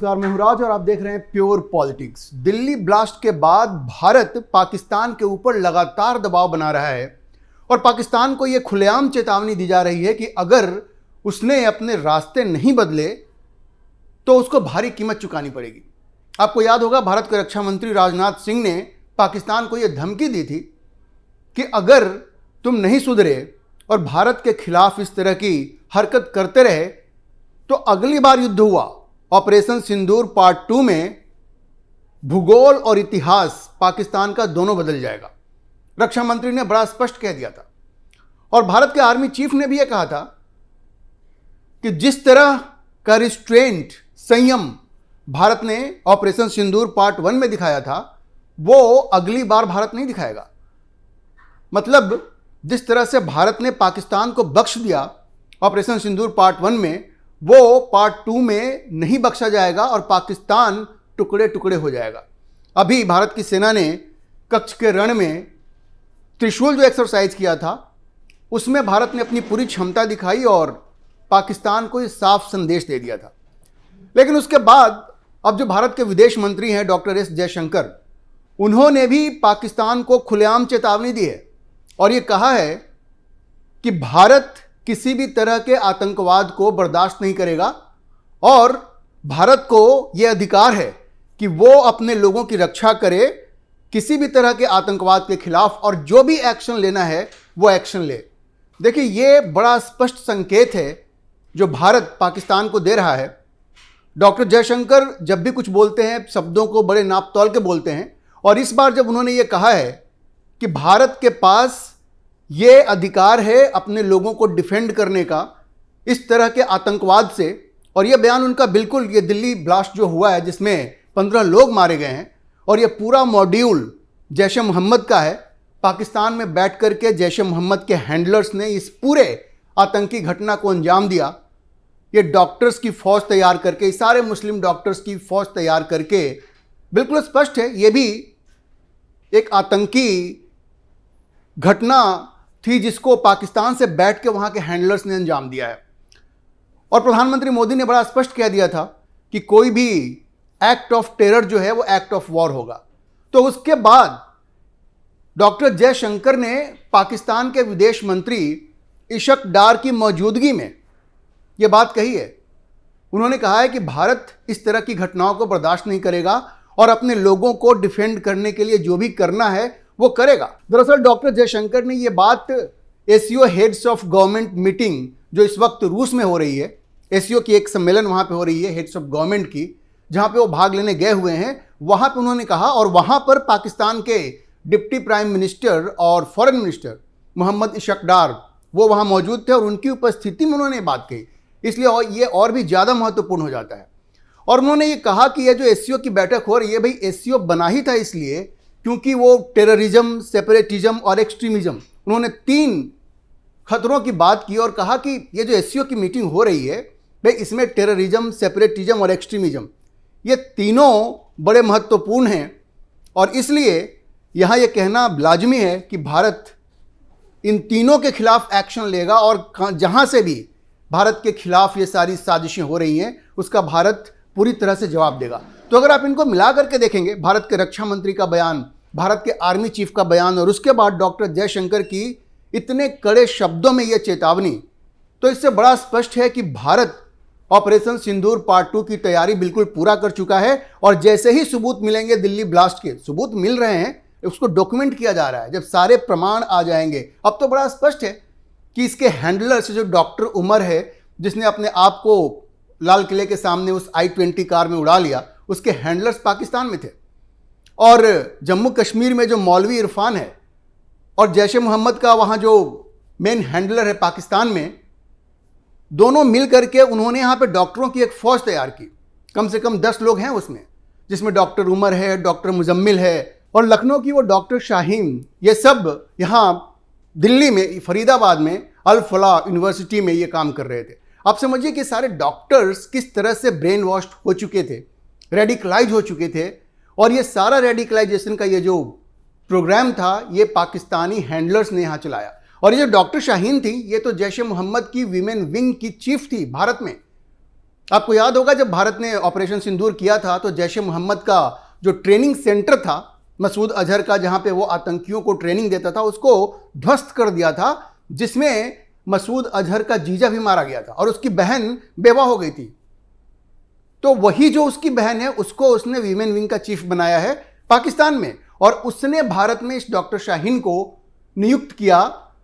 नमस्कार, मैं हूं राज और आप देख रहे हैं प्योर पॉलिटिक्स। दिल्ली ब्लास्ट के बाद भारत पाकिस्तान के ऊपर लगातार दबाव बना रहा है और पाकिस्तान को यह खुलेआम चेतावनी दी जा रही है कि अगर उसने अपने रास्ते नहीं बदले तो उसको भारी कीमत चुकानी पड़ेगी। आपको याद होगा, भारत के रक्षा मंत्री राजनाथ सिंह ने पाकिस्तान को यह धमकी दी थी कि अगर तुम नहीं सुधरे और भारत के खिलाफ इस तरह की हरकत करते रहे तो अगली बार युद्ध हुआ ऑपरेशन सिंदूर पार्ट 2 में भूगोल और इतिहास पाकिस्तान का दोनों बदल जाएगा। रक्षा मंत्री ने बड़ा स्पष्ट कह दिया था और भारत के आर्मी चीफ ने भी यह कहा था कि जिस तरह का रिस्ट्रेंट, संयम भारत ने ऑपरेशन सिंदूर पार्ट 1 में दिखाया था वो अगली बार भारत नहीं दिखाएगा। मतलब जिस तरह से भारत ने पाकिस्तान को बख्श दिया ऑपरेशन सिंदूर पार्ट 1 में, वो पार्ट 2 में नहीं बख्शा जाएगा और पाकिस्तान टुकड़े टुकड़े हो जाएगा। अभी भारत की सेना ने कच्छ के रण में त्रिशूल जो एक्सरसाइज किया था उसमें भारत ने अपनी पूरी क्षमता दिखाई और पाकिस्तान को ये साफ संदेश दे दिया था। लेकिन उसके बाद अब जो भारत के विदेश मंत्री हैं डॉक्टर एस जयशंकर, उन्होंने भी पाकिस्तान को खुलेआम चेतावनी दी है और ये कहा है कि भारत किसी भी तरह के आतंकवाद को बर्दाश्त नहीं करेगा और भारत को यह अधिकार है कि वो अपने लोगों की रक्षा करे किसी भी तरह के आतंकवाद के खिलाफ, और जो भी एक्शन लेना है वो एक्शन ले। देखिए, ये बड़ा स्पष्ट संकेत है जो भारत पाकिस्तान को दे रहा है। डॉक्टर जयशंकर जब भी कुछ बोलते हैं शब्दों को बड़े नाप तौल के बोलते हैं और इस बार जब उन्होंने ये कहा है कि भारत के पास ये अधिकार है अपने लोगों को डिफेंड करने का इस तरह के आतंकवाद से, और ये बयान उनका बिल्कुल, ये दिल्ली ब्लास्ट जो हुआ है जिसमें 15 लोग मारे गए हैं और ये पूरा मॉड्यूल जैश ए मोहम्मद का है। पाकिस्तान में बैठ करके जैश ए मोहम्मद के हैंडलर्स ने इस पूरे आतंकी घटना को अंजाम दिया। ये डॉक्टर्स की फौज तैयार करके, सारे मुस्लिम डॉक्टर्स की फौज तैयार करके, बिल्कुल स्पष्ट है ये भी एक आतंकी घटना थी जिसको पाकिस्तान से बैठ के वहां के हैंडलर्स ने अंजाम दिया है। और प्रधानमंत्री मोदी ने बड़ा स्पष्ट कह दिया था कि कोई भी एक्ट ऑफ टेरर जो है वो एक्ट ऑफ वॉर होगा। तो उसके बाद डॉक्टर जयशंकर ने पाकिस्तान के विदेश मंत्री इशक डार की मौजूदगी में यह बात कही है। उन्होंने कहा है कि भारत इस तरह की घटनाओं को बर्दाश्त नहीं करेगा और अपने लोगों को डिफेंड करने के लिए जो भी करना है वो करेगा। दरअसल डॉक्टर जयशंकर ने ये बात SCO heads of government meeting जो इस वक्त रूस में हो रही है, एससीओ की एक सम्मेलन वहां पे हो रही है हेड्स ऑफ गवर्नमेंट की, जहां पे वो भाग लेने गए हुए हैं, वहां पे उन्होंने कहा। और वहां पर पाकिस्तान के डिप्टी प्राइम मिनिस्टर और फॉरेन मिनिस्टर मोहम्मद इशक डार वो वहां मौजूद थे और उनकी उपस्थिति में उन्होंने बात कही, इसलिए ये और भी ज़्यादा महत्वपूर्ण हो जाता है। और उन्होंने ये कहा कि ये जो एससीओ की बैठक हो रही है, भाई एससीओ बना ही था इसलिए क्योंकि वो टेररिज्म, सेपरेटिज्म और एक्सट्रीमिज्म, उन्होंने 3 खतरों की बात की और कहा कि ये जो एससीओ की मीटिंग हो रही है भाई इसमें टेररिज्म, सेपरेटिज्म और एक्सट्रीमिज्म ये तीनों बड़े महत्वपूर्ण हैं और इसलिए यहाँ ये कहना लाजमी है कि भारत इन तीनों के खिलाफ एक्शन लेगा और जहाँ से भी भारत के खिलाफ ये सारी साजिशें हो रही हैं उसका भारत पूरी तरह से जवाब देगा। तो अगर आप इनको मिला करके देखेंगे, भारत के रक्षा मंत्री का बयान, भारत के आर्मी चीफ का बयान और उसके बाद डॉक्टर जयशंकर की इतने कड़े शब्दों में यह चेतावनी, तो इससे बड़ा स्पष्ट है कि भारत ऑपरेशन सिंदूर पार्ट 2 की तैयारी बिल्कुल पूरा कर चुका है और जैसे ही सबूत मिलेंगे दिल्ली ब्लास्ट के, सबूत मिल रहे हैं, उसको डॉक्यूमेंट किया जा रहा है, जब सारे प्रमाण आ जाएंगे अब तो बड़ा स्पष्ट है कि इसके हैंडलर से जो डॉक्टर उमर है जिसने अपने आप को लाल किले के सामने उस I-20 कार में उड़ा लिया, उसके हैंडलर्स पाकिस्तान में थे। और जम्मू कश्मीर में जो मौलवी इरफान है और जैश ए मोहम्मद का वहाँ जो मेन हैंडलर है पाकिस्तान में, दोनों मिल करके उन्होंने यहाँ पे डॉक्टरों की एक फ़ौज तैयार की। कम से कम 10 लोग हैं उसमें, जिसमें डॉक्टर उमर है, डॉक्टर मुजम्मिल है और लखनऊ की वो डॉक्टर शाहीन, ये सब यहाँ दिल्ली में फरीदाबाद में अल फलाह यूनिवर्सिटी में ये काम कर रहे थे। आप समझिए कि सारे डॉक्टर्स किस तरह से ब्रेन वॉश्ड हो चुके थे, रेडिकलाइज हो चुके थे और ये सारा रेडिकलाइजेशन का ये जो प्रोग्राम था ये पाकिस्तानी हैंडलर्स ने यहाँ चलाया। और ये जो डॉक्टर शाहीन थी ये तो जैश ए मोहम्मद की वीमेन विंग की चीफ थी भारत में। आपको याद होगा जब भारत ने ऑपरेशन सिंदूर किया था तो जैश ए मोहम्मद का जो ट्रेनिंग सेंटर था मसूद अजहर का, जहां पे वो आतंकियों को ट्रेनिंग देता था, उसको ध्वस्त कर दिया था, जिसमें मसूद अजहर का जीजा भी मारा गया था और उसकी बहन बेवा हो गई थी। तो वही जो उसकी बहन है उसको उसने वीमेन विंग का चीफ बनाया है पाकिस्तान में, और उसने भारत में इस डॉक्टर शाहीन को नियुक्त किया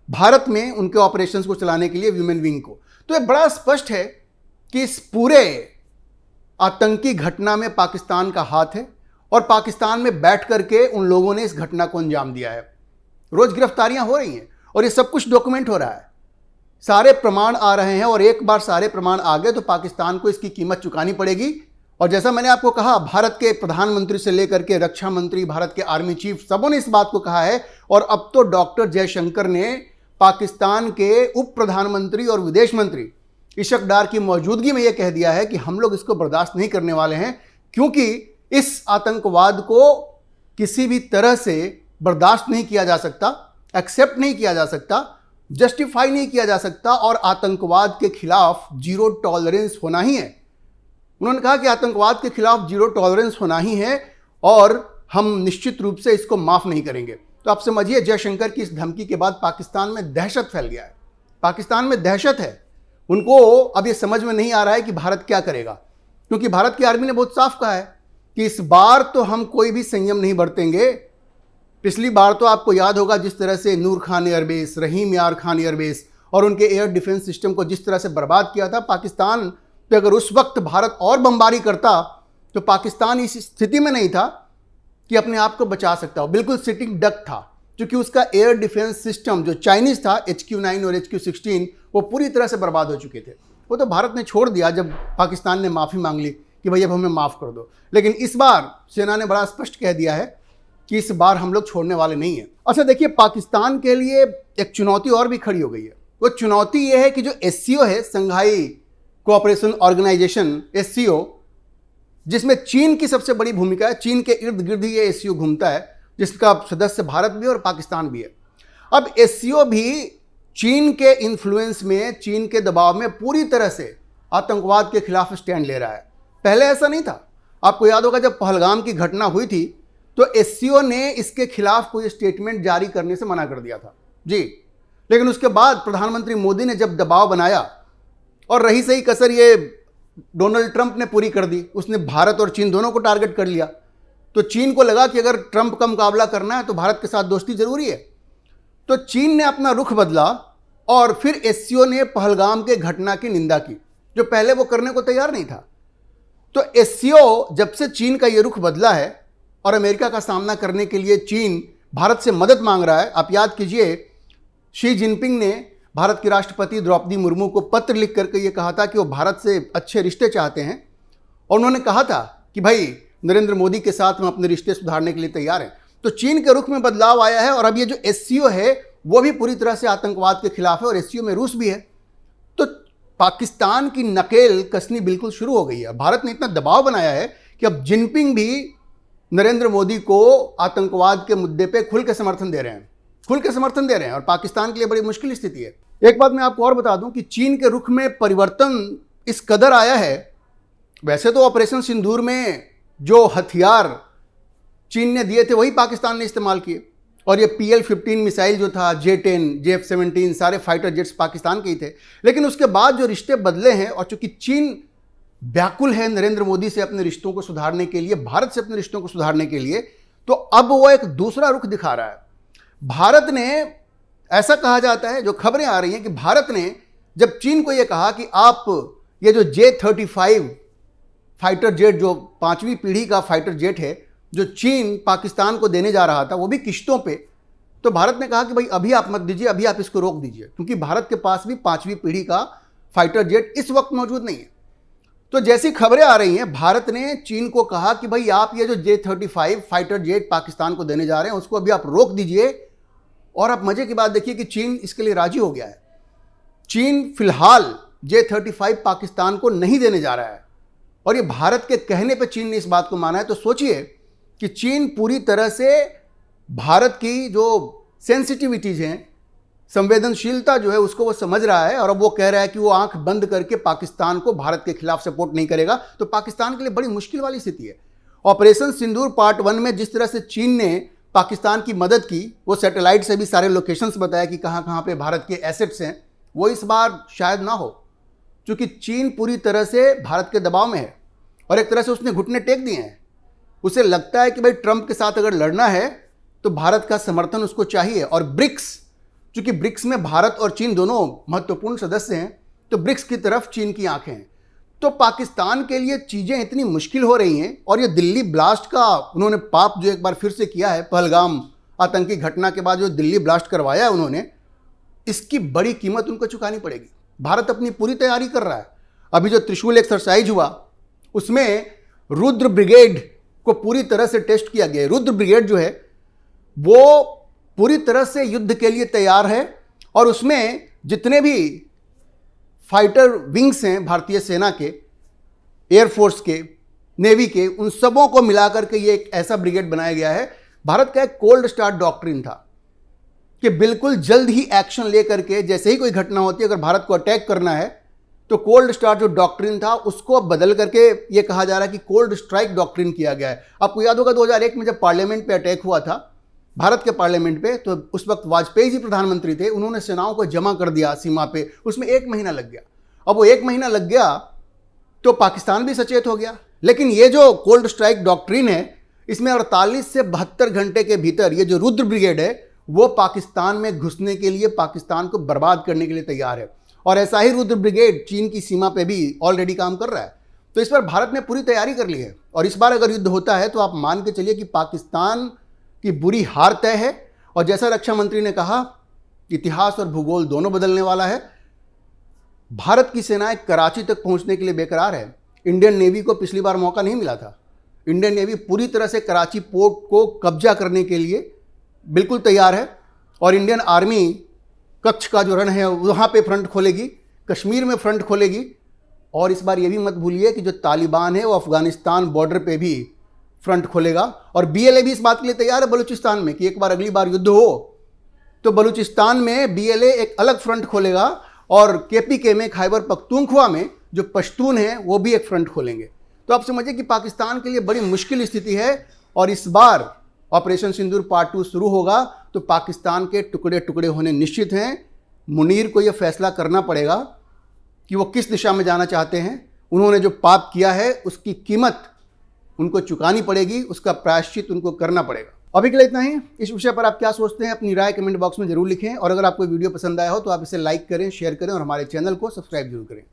भारत में उनके ऑपरेशंस को चलाने के लिए, वीमेन विंग को। तो ये बड़ा स्पष्ट है कि इस पूरे आतंकी घटना में पाकिस्तान का हाथ है और पाकिस्तान में बैठ करके उन लोगों ने इस घटना को अंजाम दिया है। रोज गिरफ्तारियां हो रही हैं और ये सब कुछ डॉक्यूमेंट हो रहा है, सारे प्रमाण आ रहे हैं, और एक बार सारे प्रमाण आ गए तो पाकिस्तान को इसकी कीमत चुकानी पड़ेगी। और जैसा मैंने आपको कहा, भारत के प्रधानमंत्री से लेकर के रक्षा मंत्री, भारत के आर्मी चीफ, सबों ने इस बात को कहा है। और अब तो डॉक्टर जयशंकर ने पाकिस्तान के उप प्रधानमंत्री और विदेश मंत्री इशक डार की मौजूदगी में यह कह दिया है कि हम लोग इसको बर्दाश्त नहीं करने वाले हैं, क्योंकि इस आतंकवाद को किसी भी तरह से बर्दाश्त नहीं किया जा सकता, एक्सेप्ट नहीं किया जा सकता, जस्टिफाई नहीं किया जा सकता, और आतंकवाद के खिलाफ जीरो टॉलरेंस होना ही है। उन्होंने कहा कि आतंकवाद के खिलाफ जीरो टॉलरेंस होना ही है और हम निश्चित रूप से इसको माफ नहीं करेंगे। तो आप समझिए, जयशंकर की इस धमकी के बाद पाकिस्तान में दहशत फैल गया है, पाकिस्तान में दहशत है। उनको अब ये समझ में नहीं आ रहा है कि भारत क्या करेगा, क्योंकि भारत की आर्मी ने बहुत साफ कहा है कि इस बार तो हम कोई भी संयम नहीं बरतेंगे। पिछली बार तो आपको याद होगा जिस तरह से नूर खान एयरबेस, रहीम यार खान एयरबेस और उनके एयर डिफेंस सिस्टम को जिस तरह से बर्बाद किया था। पाकिस्तान पे अगर उस वक्त भारत और बमबारी करता तो पाकिस्तान इस स्थिति में नहीं था कि अपने आप को बचा सकता हो, बिल्कुल सिटिंग डक था, क्योंकि उसका एयर डिफेंस सिस्टम जो चाइनीज था, HQ-9 और HQ-16, वो पूरी तरह से बर्बाद हो चुके थे। वो तो भारत ने छोड़ दिया जब पाकिस्तान ने माफ़ी मांग ली कि भाई अब हमें माफ़ कर दो। लेकिन इस बार सेना ने बड़ा स्पष्ट कह दिया है कि इस बार हम लोग छोड़ने वाले नहीं हैं। अच्छा देखिए, पाकिस्तान के लिए एक चुनौती और भी खड़ी हो गई है। वो चुनौती ये है कि जो SCO है, संघाई कोऑपरेशन ऑर्गेनाइजेशन, SCO, जिसमें चीन की सबसे बड़ी भूमिका है, चीन के इर्द गिर्द ही ये SCO घूमता है, जिसका सदस्य भारत भी है और पाकिस्तान भी है। अब SCO भी चीन के इन्फ्लुएंस में, चीन के दबाव में पूरी तरह से आतंकवाद के खिलाफ स्टैंड ले रहा है। पहले ऐसा नहीं था। आपको याद होगा जब पहलगाम की घटना हुई थी तो SCO ने इसके खिलाफ कोई स्टेटमेंट जारी करने से मना कर दिया था जी। लेकिन उसके बाद प्रधानमंत्री मोदी ने जब दबाव बनाया, और रही सही कसर ये डोनाल्ड ट्रंप ने पूरी कर दी, उसने भारत और चीन दोनों को टारगेट कर लिया। तो चीन को लगा कि अगर ट्रंप का मुकाबला करना है तो भारत के साथ दोस्ती जरूरी है। तो चीन ने अपना रुख बदला और फिर SCO ने पहलगाम के घटना की निंदा की, जो पहले वो करने को तैयार नहीं था। तो SCO जब से चीन का ये रुख बदला है और अमेरिका का सामना करने के लिए चीन भारत से मदद मांग रहा है। आप याद कीजिए, शी जिनपिंग ने भारत की राष्ट्रपति द्रौपदी मुर्मू को पत्र लिख करके ये कहा था कि वो भारत से अच्छे रिश्ते चाहते हैं, और उन्होंने कहा था कि भाई नरेंद्र मोदी के साथ हम अपने रिश्ते सुधारने के लिए तैयार हैं। तो चीन के रुख में बदलाव आया है और अब ये जो SCO है वो भी पूरी तरह से आतंकवाद के खिलाफ है, और SCO में रूस भी है। तो पाकिस्तान की नकेल कसनी बिल्कुल शुरू हो गई है। भारत ने इतना दबाव बनाया है कि अब जिनपिंग भी नरेंद्र मोदी को आतंकवाद के मुद्दे पे खुल के समर्थन दे रहे हैं, और पाकिस्तान के लिए बड़ी मुश्किल स्थिति है। एक बात मैं आपको और बता दूं कि चीन के रुख में परिवर्तन इस कदर आया है। वैसे तो ऑपरेशन सिंदूर में जो हथियार चीन ने दिए थे वही पाकिस्तान ने इस्तेमाल किए, और ये PL-15 मिसाइल जो था, J-10, JF-17, सारे फाइटर जेट्स पाकिस्तान के ही थे। लेकिन उसके बाद जो रिश्ते बदले हैं, और चूंकि चीन व्याकुल है नरेंद्र मोदी से अपने रिश्तों को सुधारने के लिए, भारत से अपने रिश्तों को सुधारने के लिए, तो अब वो एक दूसरा रुख दिखा रहा है। भारत ने, ऐसा कहा जाता है, जो खबरें आ रही हैं कि भारत ने जब चीन को यह कहा कि आप ये जो J-35 फाइटर जेट, जो 5वीं पीढ़ी का फाइटर जेट है, जो चीन पाकिस्तान को देने जा रहा था, वो भी किश्तों पे, तो भारत ने कहा कि भाई अभी आप मत दीजिए, अभी आप इसको रोक दीजिए, क्योंकि भारत के पास भी 5वीं पीढ़ी का फाइटर जेट इस वक्त मौजूद नहीं है। तो जैसी खबरें आ रही हैं, भारत ने चीन को कहा कि भाई आप ये जो J-35 फाइटर जेट पाकिस्तान को देने जा रहे हैं उसको अभी आप रोक दीजिए। और अब मजे की बात देखिए कि चीन इसके लिए राजी हो गया है। चीन फिलहाल J-35 पाकिस्तान को नहीं देने जा रहा है, और ये भारत के कहने पर चीन ने इस बात को माना है। तो सोचिए कि चीन पूरी तरह से भारत की जो सेंसिटिविटीज़ हैं, संवेदनशीलता जो है उसको वो समझ रहा है और अब वो कह रहा है कि वो आंख बंद करके पाकिस्तान को भारत के खिलाफ सपोर्ट नहीं करेगा। तो पाकिस्तान के लिए बड़ी मुश्किल वाली स्थिति है। ऑपरेशन सिंदूर पार्ट 1 में जिस तरह से चीन ने पाकिस्तान की मदद की, वो सैटेलाइट से भी सारे लोकेशंस बताया कि कहाँ कहाँ पे भारत के एसेट्स हैं, वो इस बार शायद ना हो, क्योंकि चीन पूरी तरह से भारत के दबाव में है और एक तरह से उसने घुटने टेक दिए हैं। उसे लगता है कि भाई ट्रंप के साथ अगर लड़ना है तो भारत का समर्थन उसको चाहिए। और ब्रिक्स, चूंकि ब्रिक्स में भारत और चीन दोनों महत्वपूर्ण सदस्य हैं, तो ब्रिक्स की तरफ चीन की आंखें हैं। तो पाकिस्तान के लिए चीज़ें इतनी मुश्किल हो रही हैं और ये दिल्ली ब्लास्ट का उन्होंने पाप जो एक बार फिर से किया है, पहलगाम आतंकी घटना के बाद जो दिल्ली ब्लास्ट करवाया है उन्होंने, इसकी बड़ी कीमत उनको चुकानी पड़ेगी। भारत अपनी पूरी तैयारी कर रहा है। अभी जो त्रिशूल एक्सरसाइज हुआ उसमें रुद्र ब्रिगेड को पूरी तरह से टेस्ट किया गया है। रुद्र ब्रिगेड जो है वो पूरी तरह से युद्ध के लिए तैयार है और उसमें जितने भी फाइटर विंग्स हैं भारतीय सेना के, एयरफोर्स के, नेवी के, उन सबों को मिलाकर के ये एक ऐसा ब्रिगेड बनाया गया है। भारत का एक कोल्ड स्टार्ट डॉक्ट्रिन था कि बिल्कुल जल्द ही एक्शन लेकर के, जैसे ही कोई घटना होती है, अगर भारत को अटैक करना है तो कोल्ड स्टार्ट जो डॉक्ट्रिन था उसको बदल करके ये कहा जा रहा है कि कोल्ड स्ट्राइक डॉक्ट्रिन किया गया है। आपको याद होगा 2001 में जब पार्लियामेंट पे अटैक हुआ था, भारत के पार्लियामेंट पे, तो उस वक्त वाजपेयी जी प्रधानमंत्री थे, उन्होंने सेनाओं को जमा कर दिया सीमा पे, उसमें 1 महीना लग गया। अब वो 1 महीना लग गया तो पाकिस्तान भी सचेत हो गया। लेकिन ये जो कोल्ड स्ट्राइक डॉक्ट्रिन है, इसमें 48 से 72 घंटे के भीतर ये जो रुद्र ब्रिगेड है वो पाकिस्तान में घुसने के लिए, पाकिस्तान को बर्बाद करने के लिए तैयार है। और ऐसा ही रुद्र ब्रिगेड चीन की सीमा पे भी ऑलरेडी काम कर रहा है। तो इस बार भारत ने पूरी तैयारी कर ली है और इस बार अगर युद्ध होता है तो आप मान के चलिए कि पाकिस्तान की बुरी हार तय है। और जैसा रक्षा मंत्री ने कहा, इतिहास और भूगोल दोनों बदलने वाला है। भारत की सेनाएं कराची तक पहुंचने के लिए बेकरार है। इंडियन नेवी को पिछली बार मौका नहीं मिला था। इंडियन नेवी पूरी तरह से कराची पोर्ट को कब्जा करने के लिए बिल्कुल तैयार है और इंडियन आर्मी कच्छ का जो रण है वहाँ पे फ्रंट खोलेगी, कश्मीर में फ्रंट खोलेगी। और इस बार ये भी मत भूलिए कि जो तालिबान है वो अफगानिस्तान बॉर्डर पे भी फ्रंट खोलेगा। और बीएलए भी इस बात के लिए तैयार है बलूचिस्तान में कि एक बार अगली बार युद्ध हो तो बलूचिस्तान में बीएलए एक अलग फ्रंट खोलेगा और केपीके में, खैबर पख्तूनख्वा में जो पश्तून हैं वो भी एक फ्रंट खोलेंगे। तो आप समझिए कि पाकिस्तान के लिए बड़ी मुश्किल स्थिति है। और इस बार ऑपरेशन सिंदूर पार्ट 2 शुरू होगा तो पाकिस्तान के टुकड़े टुकड़े होने निश्चित हैं। मुनीर को यह फैसला करना पड़ेगा कि वो किस दिशा में जाना चाहते हैं। उन्होंने जो पाप किया है उसकी कीमत उनको चुकानी पड़ेगी, उसका प्रायश्चित उनको करना पड़ेगा। अभी के लिए इतना ही। इस विषय पर आप क्या सोचते हैं अपनी राय कमेंट बॉक्स में जरूर लिखें और अगर आपको वीडियो पसंद आया हो तो आप इसे लाइक करें, शेयर करें और हमारे चैनल को सब्सक्राइब जरूर करें।